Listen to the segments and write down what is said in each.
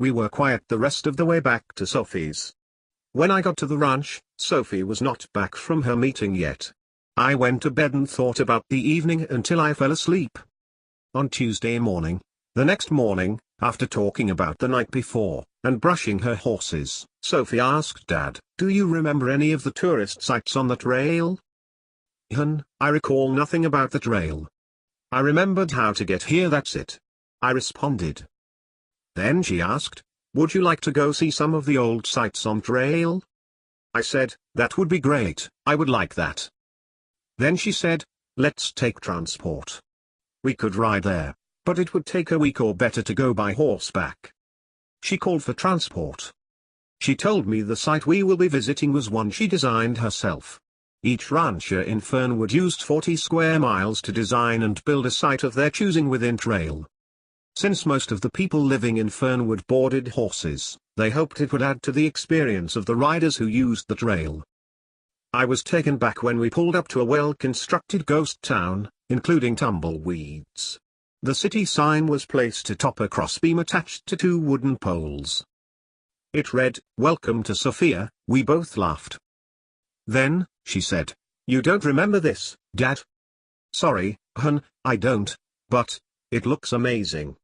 We were quiet the rest of the way back to Sophie's. When I got to the ranch, Sophie was not back from her meeting yet. I went to bed and thought about the evening until I fell asleep. On Tuesday morning, the next morning, after talking about the night before, and brushing her horses, Sophie asked Dad, "Do you remember any of the tourist sites on the trail?" "I recall nothing about the trail. I remembered how to get here, that's it," I responded. Then she asked, "Would you like to go see some of the old sites on trail?" I said, "That would be great, I would like that." Then she said, "Let's take transport. We could ride there, but it would take a week or better to go by horseback." She called for transport. She told me the site we will be visiting was one she designed herself. Each rancher in Fernwood used 40 square miles to design and build a site of their choosing within trail. Since most of the people living in Fernwood boarded horses, they hoped it would add to the experience of the riders who used the trail. I was taken back when we pulled up to a well-constructed ghost town, including tumbleweeds. The city sign was placed atop a crossbeam attached to 2 wooden poles. It read, "Welcome to Sophia." We both laughed. Then, she said, "You don't remember this, Dad?" "Sorry, hon, I don't, but it looks amazing."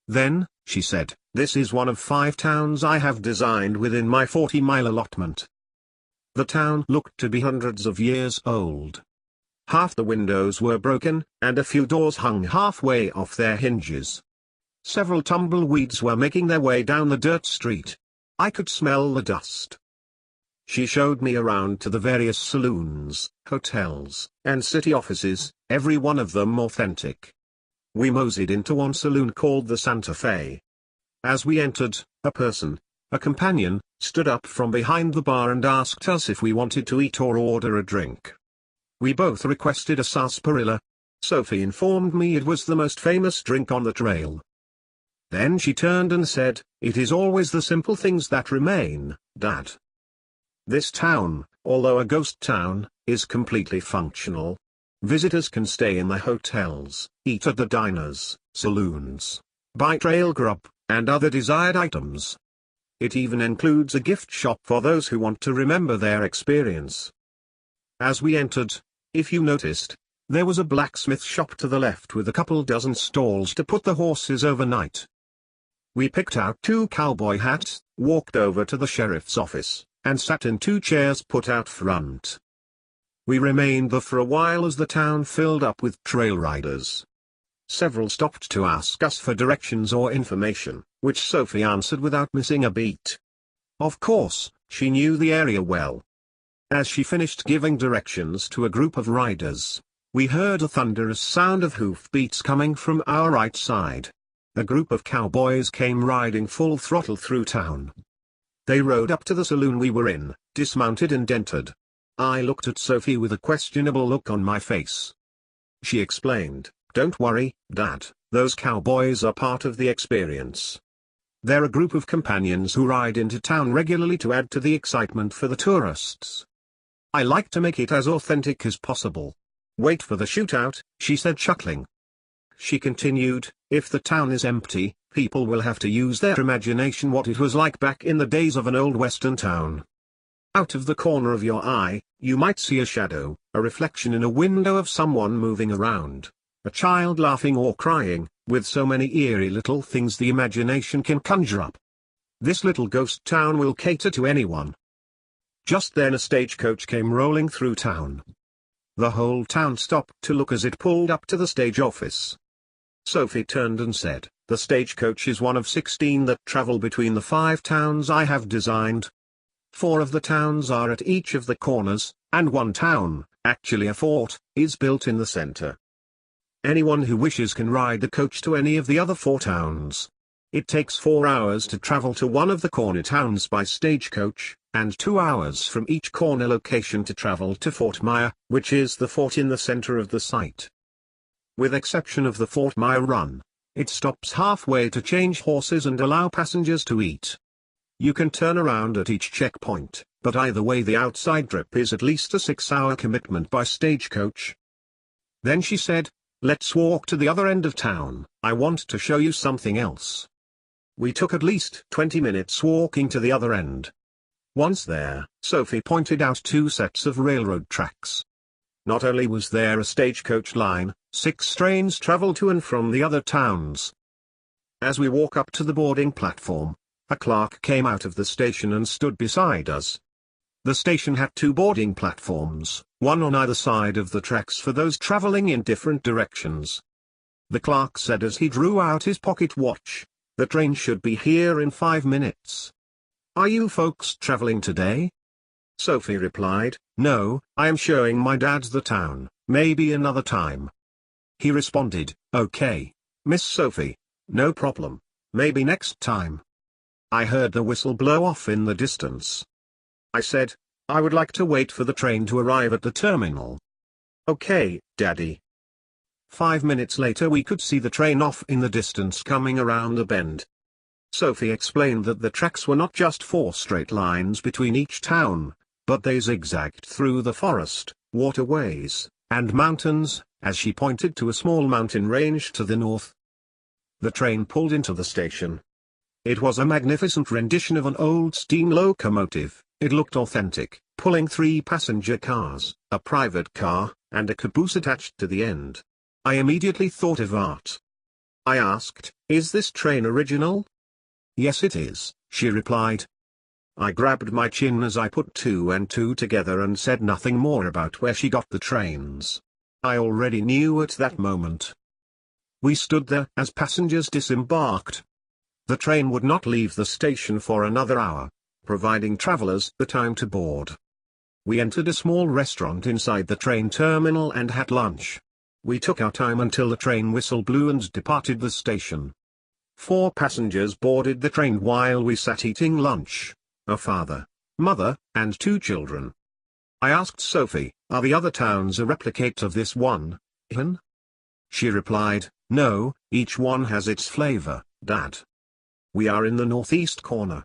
Then, she said, "This is one of 5 towns I have designed within my 40-mile allotment." The town looked to be hundreds of years old. Half the windows were broken, and a few doors hung halfway off their hinges. Several tumbleweeds were making their way down the dirt street. I could smell the dust. She showed me around to the various saloons, hotels, and city offices, every one of them authentic. We moseyed into one saloon called the Santa Fe. As we entered, a companion, stood up from behind the bar and asked us if we wanted to eat or order a drink. We both requested a sarsaparilla. Sophie informed me it was the most famous drink on the trail. Then she turned and said, "It is always the simple things that remain, Dad." This town, although a ghost town, is completely functional. Visitors can stay in the hotels, eat at the diners, saloons, buy trail grub, and other desired items. It even includes a gift shop for those who want to remember their experience. As we entered, if you noticed, there was a blacksmith shop to the left with a couple dozen stalls to put the horses overnight. We picked out 2 cowboy hats, walked over to the sheriff's office, and sat in 2 chairs put out front. We remained there for a while as the town filled up with trail riders. Several stopped to ask us for directions or information, which Sophie answered without missing a beat. Of course, she knew the area well. As she finished giving directions to a group of riders, we heard a thunderous sound of hoofbeats coming from our right side. A group of cowboys came riding full throttle through town. They rode up to the saloon we were in, dismounted and entered. I looked at Sophie with a questionable look on my face. She explained, "Don't worry, Dad, those cowboys are part of the experience. They're a group of companions who ride into town regularly to add to the excitement for the tourists. I like to make it as authentic as possible. Wait for the shootout," she said, chuckling. She continued, "If the town is empty, people will have to use their imagination what it was like back in the days of an old western town. Out of the corner of your eye, you might see a shadow, a reflection in a window of someone moving around, a child laughing or crying, with so many eerie little things the imagination can conjure up. This little ghost town will cater to anyone." Just then a stagecoach came rolling through town. The whole town stopped to look as it pulled up to the stage office. Sophie turned and said, "The stagecoach is one of 16 that travel between the 5 towns I have designed. 4 of the towns are at each of the corners, and 1 town, actually a fort, is built in the center. Anyone who wishes can ride the coach to any of the other 4 towns. It takes 4 hours to travel to one of the corner towns by stagecoach, and 2 hours from each corner location to travel to Fort Myer, which is the fort in the center of the site. With exception of the Fort Myer run, it stops halfway to change horses and allow passengers to eat. You can turn around at each checkpoint, but either way the outside trip is at least a 6-hour commitment by stagecoach." Then she said, "Let's walk to the other end of town, I want to show you something else." We took at least 20 minutes walking to the other end. Once there, Sophie pointed out two sets of railroad tracks. Not only was there a stagecoach line, 6 trains travel to and from the other towns. As we walk up to the boarding platform, a clerk came out of the station and stood beside us. The station had 2 boarding platforms, one on either side of the tracks for those traveling in different directions. The clerk said as he drew out his pocket watch, "The train should be here in 5 minutes. Are you folks traveling today?" Sophie replied, "No, I am showing my dad the town, maybe another time." He responded, "Okay, Miss Sophie, no problem, maybe next time." I heard the whistle blow off in the distance. I said, "I would like to wait for the train to arrive at the terminal." "Okay, Daddy." 5 minutes later we could see the train off in the distance coming around the bend. Sophie explained that the tracks were not just 4 straight lines between each town, but they zigzagged through the forest, waterways, and mountains, as she pointed to a small mountain range to the north. The train pulled into the station. It was a magnificent rendition of an old steam locomotive. It looked authentic, pulling 3 passenger cars, a private car, and a caboose attached to the end. I immediately thought of art. I asked, "Is this train original?" "Yes it is," she replied. I grabbed my chin as I put 2 and 2 together and said nothing more about where she got the trains. I already knew at that moment. We stood there as passengers disembarked. The train would not leave the station for another hour, providing travelers the time to board. We entered a small restaurant inside the train terminal and had lunch. We took our time until the train whistle blew and departed the station. 4 passengers boarded the train while we sat eating lunch, a father, mother, and 2 children. I asked Sophie, "Are the other towns a replicate of this one, Ian?" She replied, "No, each one has its flavor, Dad. We are in the northeast corner.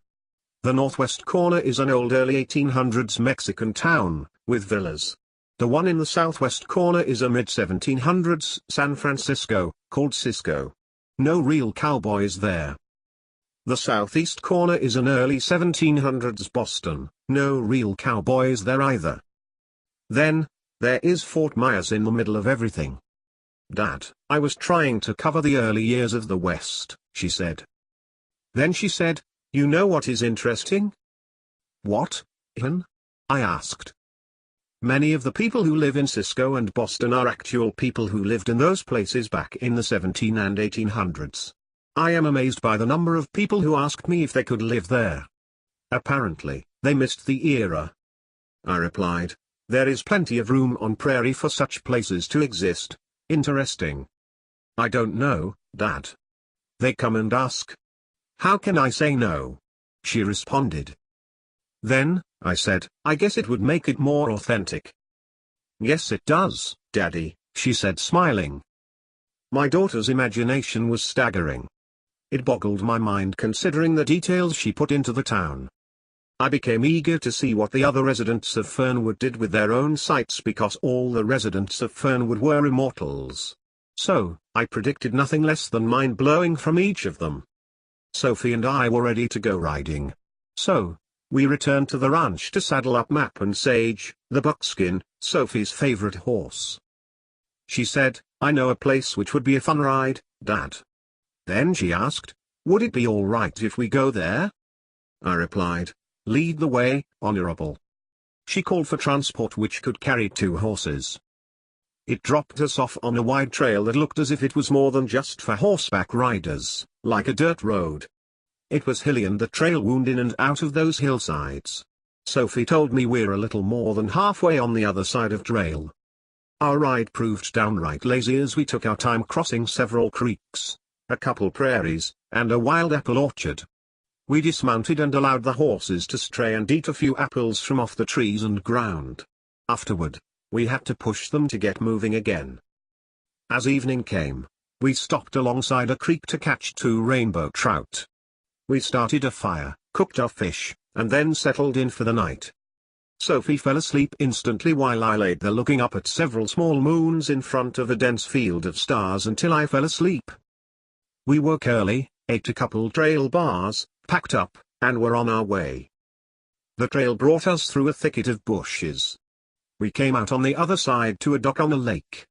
The northwest corner is an old early 1800s Mexican town, with villas. The one in the southwest corner is a mid-1700s San Francisco, called Cisco. No real cowboys there. The southeast corner is an early 1700s Boston, no real cowboys there either. Then, there is Fort Myers in the middle of everything." "Dad, I was trying to cover the early years of the West," she said. Then she said, "You know what is interesting?" "What, Ian?" I asked. "Many of the people who live in Cisco and Boston are actual people who lived in those places back in the 17 and 1800s. I am amazed by the number of people who asked me if they could live there. Apparently, they missed the era." I replied, "There is plenty of room on prairie for such places to exist. Interesting." "I don't know, Dad. They come and ask. How can I say no?" she responded. "Then," I said, "I guess it would make it more authentic." "Yes it does, Daddy," she said smiling. My daughter's imagination was staggering. It boggled my mind considering the details she put into the town. I became eager to see what the other residents of Fernwood did with their own sites because all the residents of Fernwood were immortals. So, I predicted nothing less than mind-blowing from each of them. Sophie and I were ready to go riding. So, we returned to the ranch to saddle up Map and Sage, the buckskin, Sophie's favorite horse. She said, "I know a place which would be a fun ride, Dad." Then she asked, "Would it be all right if we go there?" I replied, "Lead the way, Honorable." She called for transport which could carry 2 horses. It dropped us off on a wide trail that looked as if it was more than just for horseback riders, like a dirt road. It was hilly and the trail wound in and out of those hillsides. Sophie told me we're a little more than halfway on the other side of trail. Our ride proved downright lazy as we took our time crossing several creeks, a couple prairies, and a wild apple orchard. We dismounted and allowed the horses to stray and eat a few apples from off the trees and ground. Afterward, we had to push them to get moving again. As evening came, we stopped alongside a creek to catch 2 rainbow trout. We started a fire, cooked our fish, and then settled in for the night. Sophie fell asleep instantly while I laid there looking up at several small moons in front of a dense field of stars until I fell asleep. We woke early, ate a couple trail bars, packed up, and were on our way. The trail brought us through a thicket of bushes. We came out on the other side to a dock on a lake.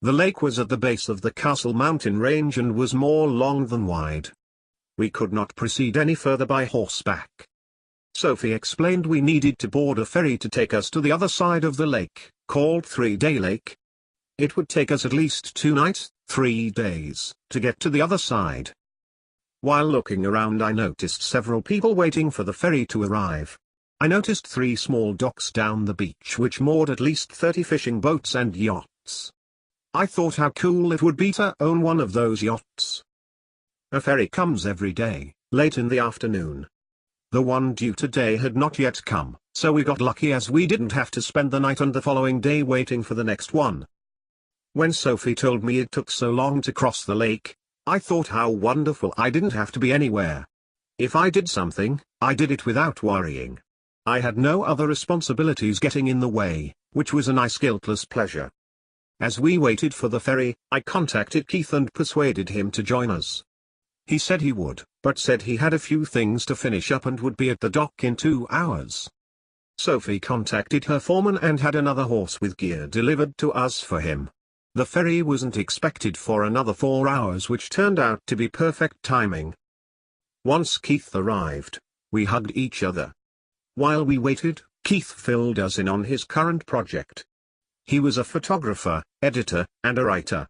The lake was at the base of the Castle Mountain range and was more long than wide. We could not proceed any further by horseback. Sophie explained we needed to board a ferry to take us to the other side of the lake, called 3-Day Lake. It would take us at least 2 nights, 3 days, to get to the other side. While looking around, I noticed several people waiting for the ferry to arrive. I noticed 3 small docks down the beach which moored at least 30 fishing boats and yachts. I thought how cool it would be to own one of those yachts. A ferry comes every day, late in the afternoon. The one due today had not yet come, so we got lucky as we didn't have to spend the night and the following day waiting for the next one. When Sophie told me it took so long to cross the lake, I thought how wonderful I didn't have to be anywhere. If I did something, I did it without worrying. I had no other responsibilities getting in the way, which was a nice guiltless pleasure. As we waited for the ferry, I contacted Keith and persuaded him to join us. He said he would, but said he had a few things to finish up and would be at the dock in 2 hours. Sophie contacted her foreman and had another horse with gear delivered to us for him. The ferry wasn't expected for another 4 hours, which turned out to be perfect timing. Once Keith arrived, we hugged each other. While we waited, Keith filled us in on his current project. He was a photographer, editor, and a writer.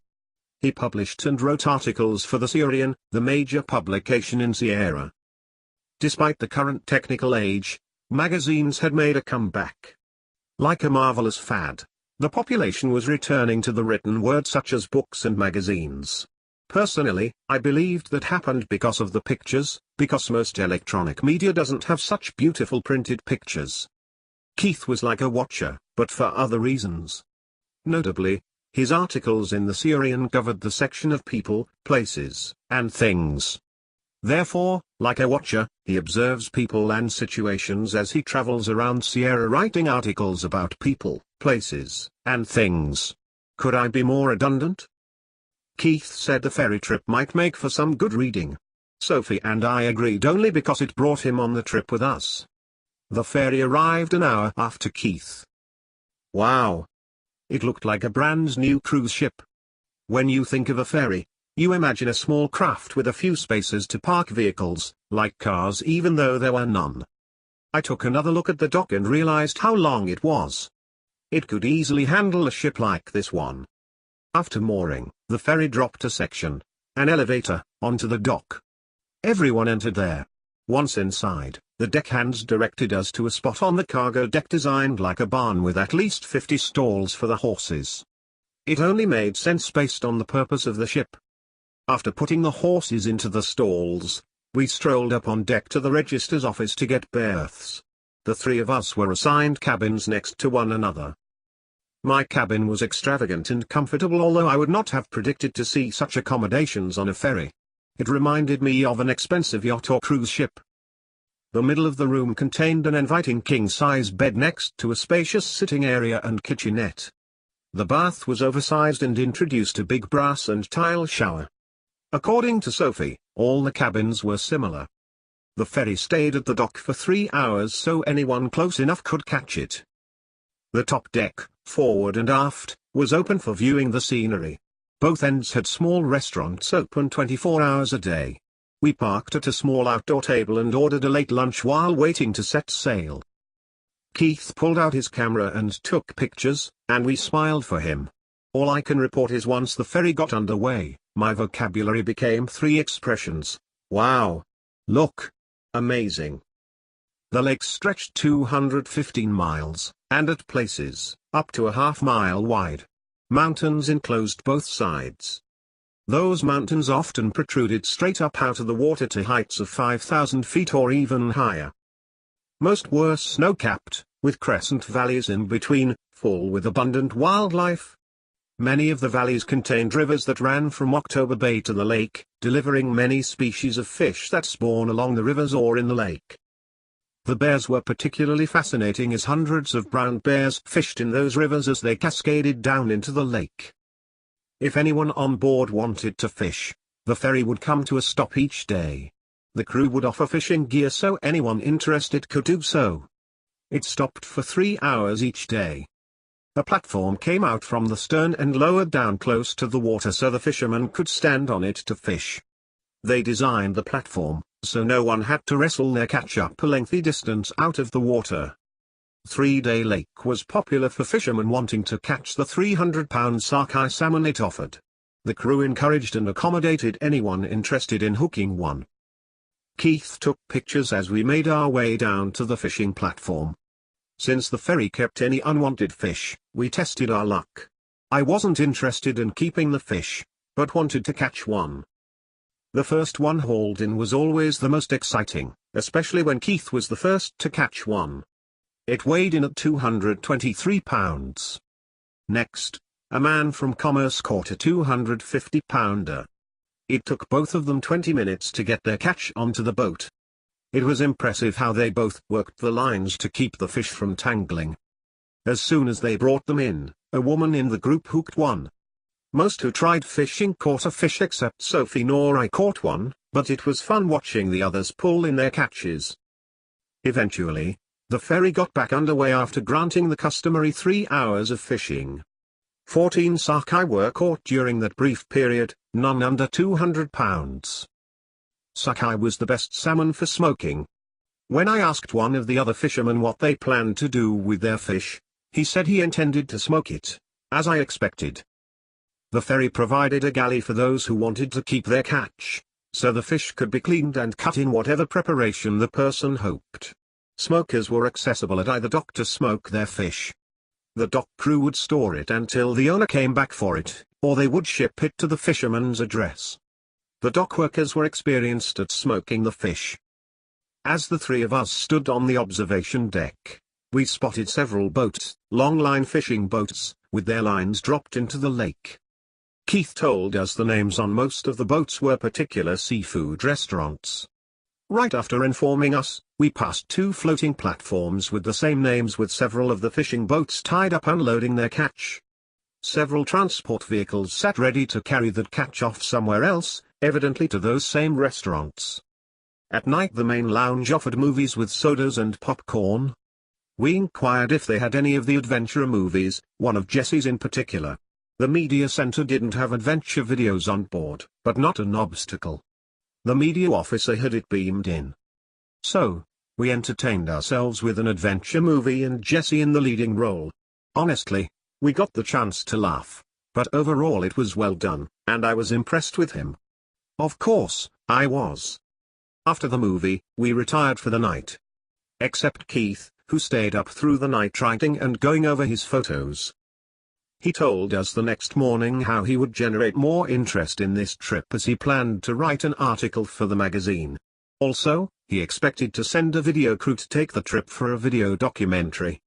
He published and wrote articles for the Sierran, the major publication in Sierra. Despite the current technical age, magazines had made a comeback. Like a marvelous fad, the population was returning to the written word, such as books and magazines. Personally, I believed that happened because of the pictures, because most electronic media doesn't have such beautiful printed pictures. Keith was like a watcher, but for other reasons. Notably, his articles in the Sierran covered the section of people, places, and things. Therefore, like a watcher, he observes people and situations as he travels around Sierra writing articles about people, places, and things. Could I be more redundant? Keith said the ferry trip might make for some good reading. Sophie and I agreed only because it brought him on the trip with us. The ferry arrived an hour after Keith. Wow! It looked like a brand new cruise ship. When you think of a ferry, you imagine a small craft with a few spaces to park vehicles, like cars, even though there were none. I took another look at the dock and realized how long it was. It could easily handle a ship like this one. After mooring, the ferry dropped a section, an elevator, onto the dock. Everyone entered there. Once inside, the deckhands directed us to a spot on the cargo deck designed like a barn with at least 50 stalls for the horses. It only made sense based on the purpose of the ship. After putting the horses into the stalls, we strolled up on deck to the register's office to get berths. The 3 of us were assigned cabins next to one another. My cabin was extravagant and comfortable, although I would not have predicted to see such accommodations on a ferry. It reminded me of an expensive yacht or cruise ship. The middle of the room contained an inviting king-size bed next to a spacious sitting area and kitchenette. The bath was oversized and introduced a big brass and tile shower. According to Sophie, all the cabins were similar. The ferry stayed at the dock for 3 hours so anyone close enough could catch it. The top deck, forward and aft, was open for viewing the scenery. Both ends had small restaurants open 24 hours a day. We parked at a small outdoor table and ordered a late lunch while waiting to set sail. Keith pulled out his camera and took pictures, and we smiled for him. All I can report is once the ferry got underway, my vocabulary became 3 expressions: wow, look, amazing. The lake stretched 215 miles, and at places, up to a half-mile wide. Mountains enclosed both sides. Those mountains often protruded straight up out of the water to heights of 5,000 feet or even higher. Most were snow-capped, with crescent valleys in between, full with abundant wildlife. Many of the valleys contained rivers that ran from October Bay to the lake, delivering many species of fish that spawn along the rivers or in the lake. The bears were particularly fascinating as hundreds of brown bears fished in those rivers as they cascaded down into the lake. If anyone on board wanted to fish, The ferry would come to a stop each day. The crew would offer fishing gear so anyone interested could do so. It stopped for 3 hours each day. A platform came out from the stern and lowered down close to the water so the fishermen could stand on it to fish. They designed the platform, so no one had to wrestle their catch up a lengthy distance out of the water. 3-Day Lake was popular for fishermen wanting to catch the 300-pound sockeye salmon it offered. The crew encouraged and accommodated anyone interested in hooking one. Keith took pictures as we made our way down to the fishing platform. Since the ferry kept any unwanted fish, we tested our luck. I wasn't interested in keeping the fish, but wanted to catch one. The first one hauled in was always the most exciting, especially when Keith was the first to catch one. It weighed in at 223 pounds. Next, a man from Commerce caught a 250-pounder. It took both of them 20 minutes to get their catch onto the boat. It was impressive how they both worked the lines to keep the fish from tangling. As soon as they brought them in, a woman in the group hooked one. Most who tried fishing caught a fish except Sophie nor I caught one, but it was fun watching the others pull in their catches. Eventually, the ferry got back underway after granting the customary 3 hours of fishing. 14 sockeye were caught during that brief period, none under 200 pounds. Sockeye was the best salmon for smoking. When I asked one of the other fishermen what they planned to do with their fish, he said he intended to smoke it, as I expected. The ferry provided a galley for those who wanted to keep their catch, so the fish could be cleaned and cut in whatever preparation the person hoped. Smokers were accessible at either dock to smoke their fish. The dock crew would store it until the owner came back for it, or they would ship it to the fisherman's address. The dock workers were experienced at smoking the fish. As the three of us stood on the observation deck, we spotted several boats, long-line fishing boats, with their lines dropped into the lake. Keith told us the names on most of the boats were particular seafood restaurants. Right after informing us, we passed 2 floating platforms with the same names with several of the fishing boats tied up unloading their catch. Several transport vehicles sat ready to carry that catch off somewhere else, evidently to those same restaurants. At night the main lounge offered movies with sodas and popcorn. We inquired if they had any of the adventure movies, one of Jesse's in particular. The media center didn't have adventure videos on board, but not an obstacle. The media officer had it beamed in. So, we entertained ourselves with an adventure movie and Jesse in the leading role. Honestly, we got the chance to laugh, but overall it was well done, and I was impressed with him. Of course, I was. After the movie, we retired for the night. Except Keith, who stayed up through the night writing and going over his photos. He told us the next morning how he would generate more interest in this trip as he planned to write an article for the magazine. Also, he expected to send a video crew to take the trip for a video documentary.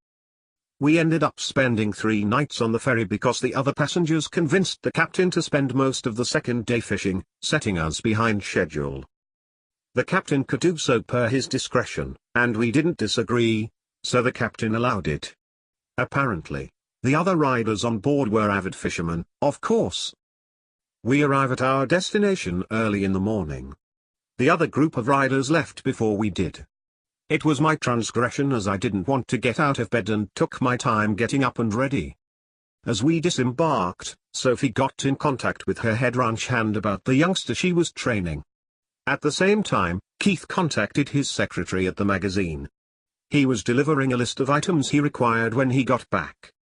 We ended up spending 3 nights on the ferry because the other passengers convinced the captain to spend most of the second day fishing, setting us behind schedule. The captain could do so per his discretion, and we didn't disagree, so the captain allowed it. Apparently, the other riders on board were avid fishermen, of course. We arrived at our destination early in the morning. The other group of riders left before we did. It was my transgression as I didn't want to get out of bed and took my time getting up and ready. As we disembarked, Sophie got in contact with her head ranch hand about the youngster she was training. At the same time, Keith contacted his secretary at the magazine. He was delivering a list of items he required when he got back.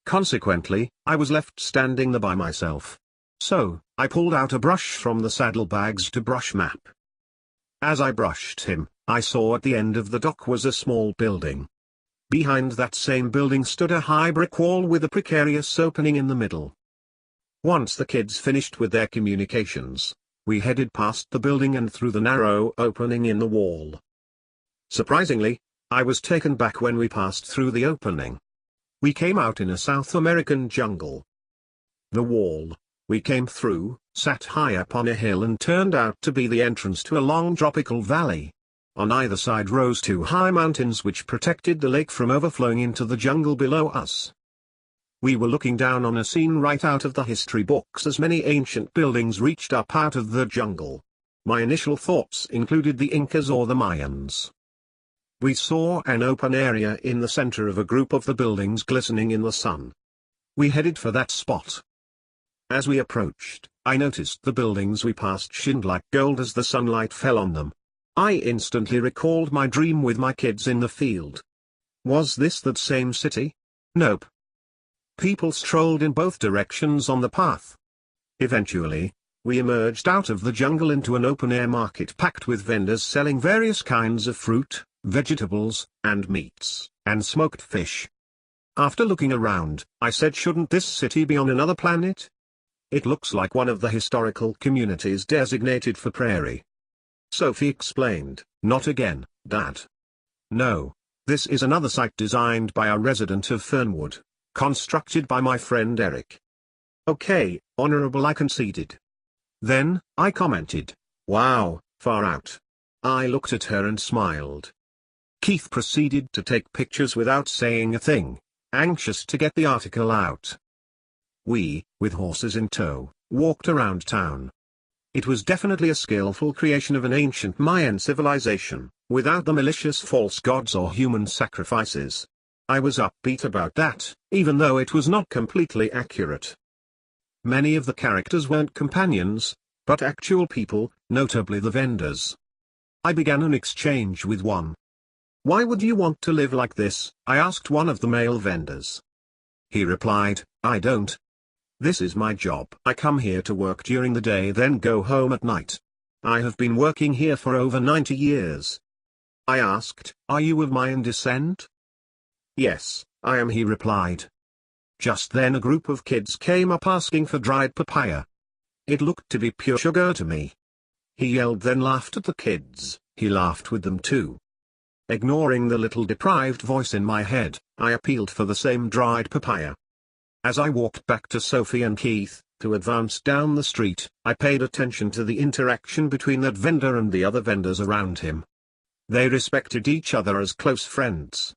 Consequently, I was left standing there by myself. So, I pulled out a brush from the saddlebags to brush Map. As I brushed him, I saw at the end of the dock was a small building. Behind that same building stood a high brick wall with a precarious opening in the middle. Once the kids finished with their communications, we headed past the building and through the narrow opening in the wall. Surprisingly, I was taken back when we passed through the opening. We came out in a South American jungle. The wall we came through sat high up on a hill and turned out to be the entrance to a long tropical valley. On either side rose 2 high mountains which protected the lake from overflowing into the jungle below us. We were looking down on a scene right out of the history books as many ancient buildings reached up out of the jungle. My initial thoughts included the Incas or the Mayans. We saw an open area in the center of a group of the buildings glistening in the sun. We headed for that spot. As we approached, I noticed the buildings we passed shined like gold as the sunlight fell on them. I instantly recalled my dream with my kids in the field. Was this that same city? Nope. People strolled in both directions on the path. Eventually, we emerged out of the jungle into an open-air market packed with vendors selling various kinds of fruit, vegetables, and meats, and smoked fish. After looking around, I said, shouldn't this city be on another planet? It looks like one of the historical communities designated for prairie. Sophie explained, not again, Dad. No, this is another site designed by a resident of Fernwood, constructed by my friend Eric. Okay, honorable, I conceded. Then, I commented, wow, far out. I looked at her and smiled. Keith proceeded to take pictures without saying a thing, anxious to get the article out. We, with horses in tow, walked around town. It was definitely a skillful creation of an ancient Mayan civilization, without the malicious false gods or human sacrifices. I was upbeat about that, even though it was not completely accurate. Many of the characters weren't companions, but actual people, notably the vendors. I began an exchange with one. Why would you want to live like this? I asked one of the male vendors. He replied, I don't. This is my job. I come here to work during the day then go home at night. I have been working here for over 90 years. I asked, are you of Mayan descent? Yes, I am, he replied. Just then a group of kids came up asking for dried papaya. It looked to be pure sugar to me. He yelled then laughed at the kids, he laughed with them too. Ignoring the little deprived voice in my head, I appealed for the same dried papaya. As I walked back to Sophie and Keith, to advance down the street, I paid attention to the interaction between that vendor and the other vendors around him. They respected each other as close friends.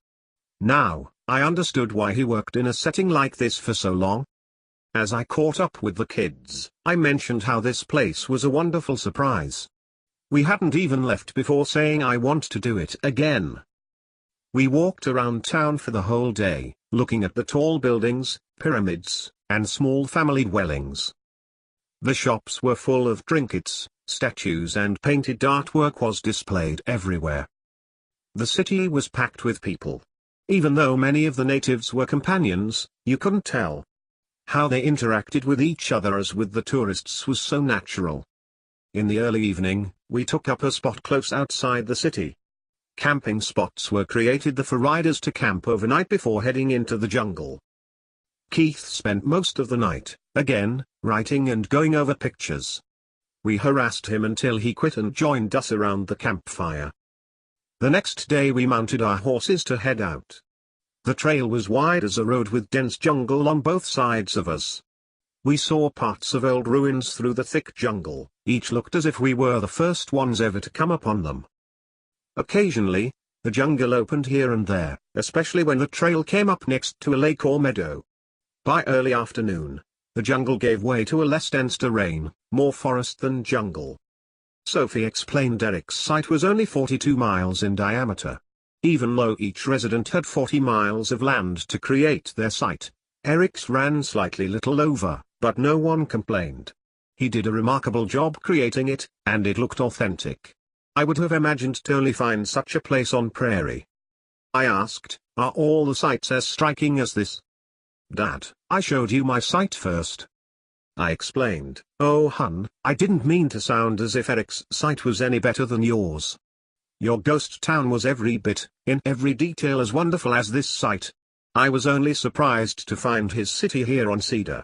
Now, I understood why he worked in a setting like this for so long. As I caught up with the kids, I mentioned how this place was a wonderful surprise. We hadn't even left before saying I want to do it again. We walked around town for the whole day, looking at the tall buildings, pyramids, and small family dwellings. The shops were full of trinkets, statues and painted artwork was displayed everywhere. The city was packed with people. Even though many of the natives were companions, you couldn't tell. How they interacted with each other as with the tourists was so natural. In the early evening, we took up a spot close outside the city. Camping spots were created for riders to camp overnight before heading into the jungle. Keith spent most of the night, again, writing and going over pictures. We harassed him until he quit and joined us around the campfire. The next day we mounted our horses to head out. The trail was wide as a road with dense jungle on both sides of us. We saw parts of old ruins through the thick jungle, each looked as if we were the first ones ever to come upon them. Occasionally, the jungle opened here and there, especially when the trail came up next to a lake or meadow. By early afternoon, the jungle gave way to a less dense terrain, more forest than jungle. Sophie explained Eric's site was only 42 miles in diameter. Even though each resident had 40 miles of land to create their site, Eric's ran slightly little over, but no one complained. He did a remarkable job creating it, and it looked authentic. I would have imagined to only find such a place on prairie. I asked, are all the sites as striking as this? Dad, I showed you my site first. I explained, oh hun, I didn't mean to sound as if Eric's site was any better than yours. Your ghost town was every bit, in every detail as wonderful as this site. I was only surprised to find his city here on Cedar.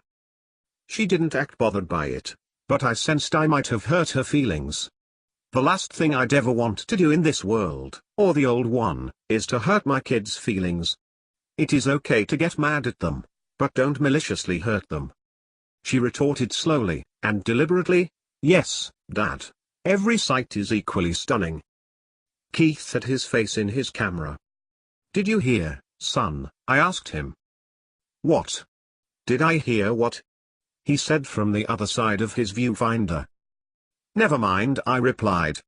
She didn't act bothered by it, but I sensed I might have hurt her feelings. The last thing I'd ever want to do in this world, or the old one, is to hurt my kids' feelings. It is okay to get mad at them, but don't maliciously hurt them. She retorted slowly, and deliberately, yes, Dad. Every site is equally stunning. Keith had his face in his camera. Did you hear, son? I asked him. What? Did I hear what? He said from the other side of his viewfinder. Never mind, I replied.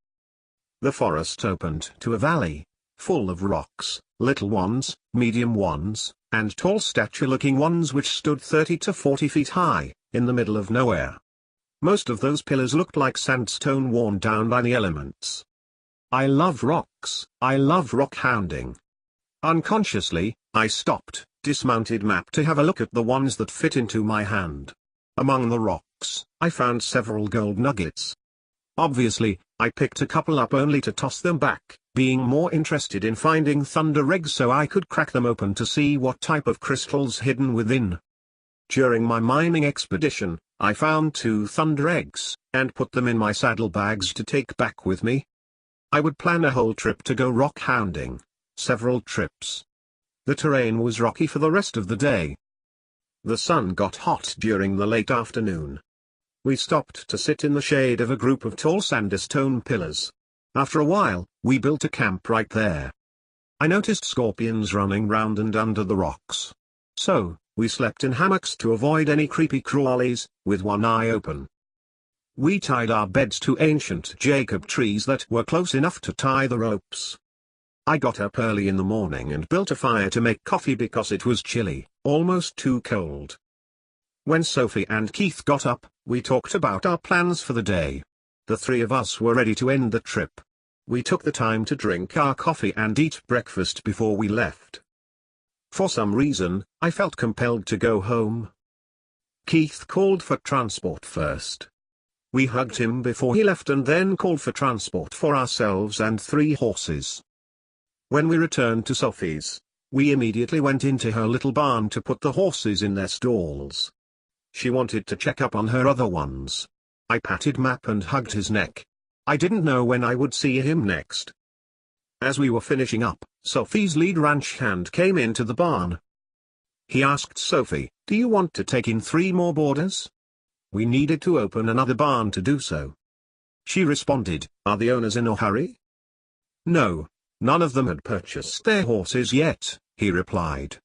The forest opened to a valley, full of rocks, little ones, medium ones, and tall statue-looking ones which stood 30 to 40 feet high, in the middle of nowhere. Most of those pillars looked like sandstone worn down by the elements. I love rocks, I love rock hounding. Unconsciously, I stopped, dismounted map to have a look at the ones that fit into my hand. Among the rocks, I found several gold nuggets. Obviously, I picked a couple up only to toss them back, being more interested in finding thunder eggs so I could crack them open to see what type of crystals hidden within. During my mining expedition, I found 2 thunder eggs, and put them in my saddlebags to take back with me. I would plan a whole trip to go rock hounding, several trips. The terrain was rocky for the rest of the day. The sun got hot during the late afternoon. We stopped to sit in the shade of a group of tall sandstone pillars. After a while, we built a camp right there. I noticed scorpions running round and under the rocks. So, we slept in hammocks to avoid any creepy crawlies, with one eye open. We tied our beds to ancient Jacob trees that were close enough to tie the ropes. I got up early in the morning and built a fire to make coffee because it was chilly, almost too cold. When Sophie and Keith got up, we talked about our plans for the day. The 3 of us were ready to end the trip. We took the time to drink our coffee and eat breakfast before we left. For some reason, I felt compelled to go home. Keith called for transport first. We hugged him before he left and then called for transport for ourselves and 3 horses. When we returned to Sophie's, we immediately went into her little barn to put the horses in their stalls. She wanted to check up on her other ones. I patted Map and hugged his neck. I didn't know when I would see him next. As we were finishing up, Sophie's lead ranch hand came into the barn. He asked Sophie, "Do you want to take in 3 more boarders?" We needed to open another barn to do so. She responded, "Are the owners in a hurry?" "No, none of them had purchased their horses yet," he replied.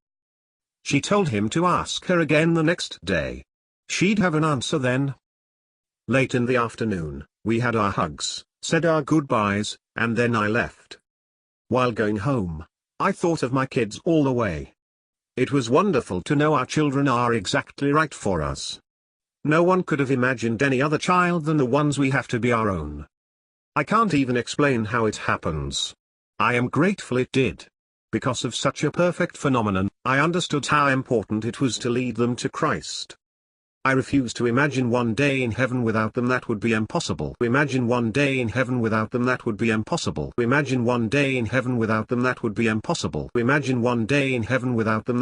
She told him to ask her again the next day. She'd have an answer then. Late in the afternoon, we had our hugs, said our goodbyes, and then I left. While going home, I thought of my kids all the way. It was wonderful to know our children are exactly right for us. No one could have imagined any other child than the ones we have to be our own. I can't even explain how it happens. I am grateful it did. Because of such a perfect phenomenon, I understood how important it was to lead them to Christ. I refuse to imagine one day in heaven without them. That would be impossible. Imagine one day in heaven without them. That would be impossible. Imagine one day in heaven without them. That would be impossible. Imagine one day in heaven without them.